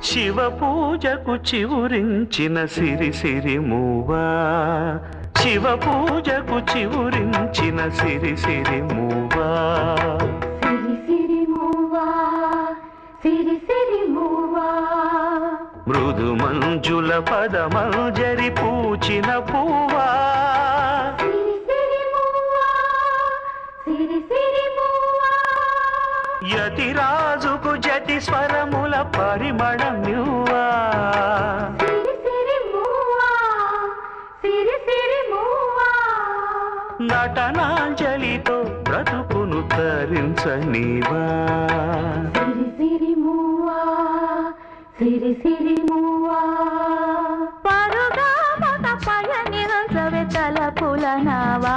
శివ పూజకు చివురించిన సిరి సిరి మూవా, శివ పూజకు చివురించిన సిరి సిరి మూవా, సిరి సిరి మూవా, సిరి సిరి మూవా, మృదు మంజుల పదమంజరి పూచిన పూవా, సిరి సిరి మూవా, సిరి సిరి మూవా, యతిరాజుకు జతి స్వరముల పరిమళమ్యువా, సిరి సిరి మూవా, సిరి సిరి మూవా, నటనాంజలితో బ్రతుకును తరించనివా, సిరి సిరి మూవా, సిరి సిరి మూవా, పరుగా మత పయనించవే తలపుల నావా.